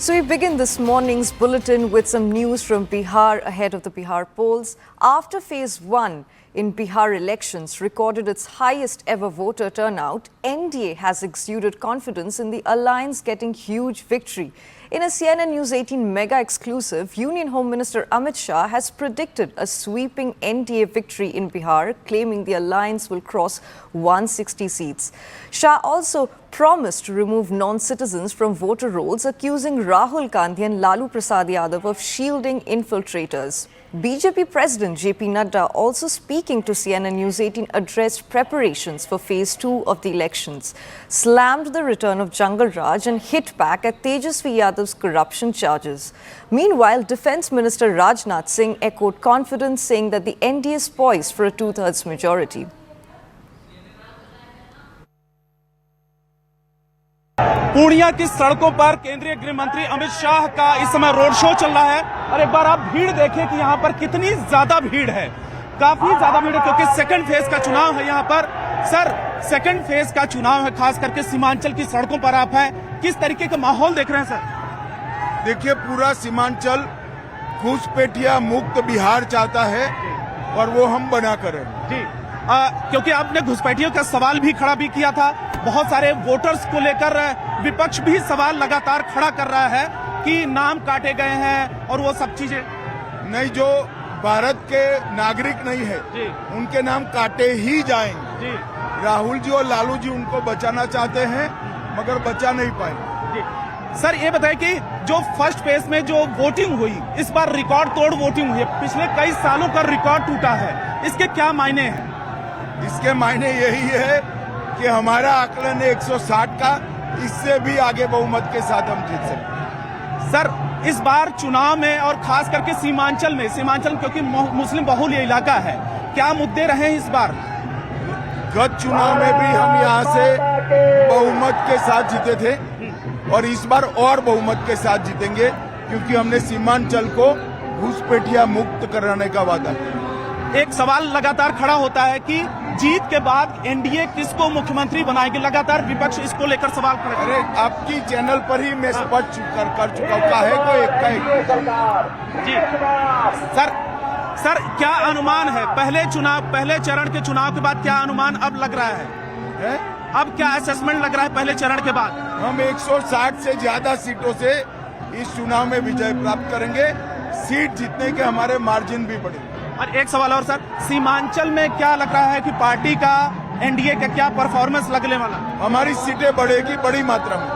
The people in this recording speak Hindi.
So we begin this morning's bulletin with some news from Bihar ahead of the Bihar polls. After phase 1 in Bihar elections recorded its highest ever voter turnout, NDA has exuded confidence in the alliance getting huge victory. In a CNN News 18 mega exclusive, Union Home Minister Amit Shah has predicted a sweeping NDA victory in Bihar, claiming the alliance will cross 160 seats. Shah also promised to remove non-citizens from voter rolls, accusing Rahul Gandhi and Lalu Prasad Yadav of shielding infiltrators. BJP President JP Nadda, also speaking to CNN News 18, addressed preparations for phase 2 of the elections, slammed the return of Jungle Raj and hit back at Tejasvi Yadav's corruption charges. Meanwhile, Defence Minister Rajnath Singh echoed confidence, saying that the NDA is poised for a two-thirds majority. Purnia की सड़कों पर केंद्रीय गृह मंत्री अमित शाह का इस समय रोड शो चल रहा है और एक बार आप भीड़ देखें कि यहाँ पर कितनी ज्यादा भीड़ है। काफी ज्यादा भीड़ है क्योंकि सेकंड फेज का चुनाव है यहाँ पर। सर, सेकंड फेज का चुनाव है, खास करके सीमांचल की सड़कों पर आप हैं, किस तरीके का माहौल देख रहे हैं सर? देखिए, पूरा सीमांचल घुसपैठिया मुक्त बिहार चाहता है और वो हम बना कर जी, क्योंकि आपने घुसपैठियों का सवाल भी खड़ा भी किया था। बहुत सारे वोटर्स को लेकर विपक्ष भी सवाल लगातार खड़ा कर रहा है कि नाम काटे गए हैं और वो सब चीजें नहीं, जो भारत के नागरिक नहीं है उनके नाम काटे ही जाएंगे जी। राहुल जी और लालू जी उनको बचाना चाहते हैं मगर बचा नहीं पाए। सर, ये बताएं कि जो फर्स्ट फेज में जो वोटिंग हुई, इस बार रिकॉर्ड तोड़ वोटिंग हुई है, पिछले कई सालों का रिकॉर्ड टूटा है, इसके क्या मायने हैं? इसके मायने यही है कि हमारा आकलन है 160 का, इससे भी आगे बहुमत के साथ हम जीत सकते। सर, इस बार चुनाव में और खास करके सीमांचल क्योंकि मुस्लिम बहुल ये इलाका है, क्या मुद्दे रहे इस बार? गत चुनाव में भी हम यहाँ से बहुमत के साथ जीते थे और इस बार और बहुमत के साथ जीतेंगे क्योंकि हमने सीमांचल को घुसपैठिया मुक्त कराने का वादा किया। एक सवाल लगातार खड़ा होता है कि जीत के बाद एनडीए किसको मुख्यमंत्री बनाएगी, लगातार विपक्ष इसको लेकर सवाल कर रहे हैं। अरे, आपकी चैनल पर ही मैं स्पष्ट कर चुका हूँ, काहे को एक जी। सर, क्या अनुमान है पहले चरण के चुनाव के बाद, क्या अनुमान अब लग रहा है? अब क्या असेसमेंट लग रहा है पहले चरण के बाद? हम 160 से ज्यादा सीटों से इस चुनाव में विजय प्राप्त करेंगे, सीट जीतने के हमारे मार्जिन भी बढ़ेंगे। और एक सवाल और सर, सीमांचल में क्या लग रहा है कि पार्टी का, एनडीए का क्या परफॉर्मेंस लगने वाला? हमारी सीटें बढ़ेगी बड़ी मात्रा में।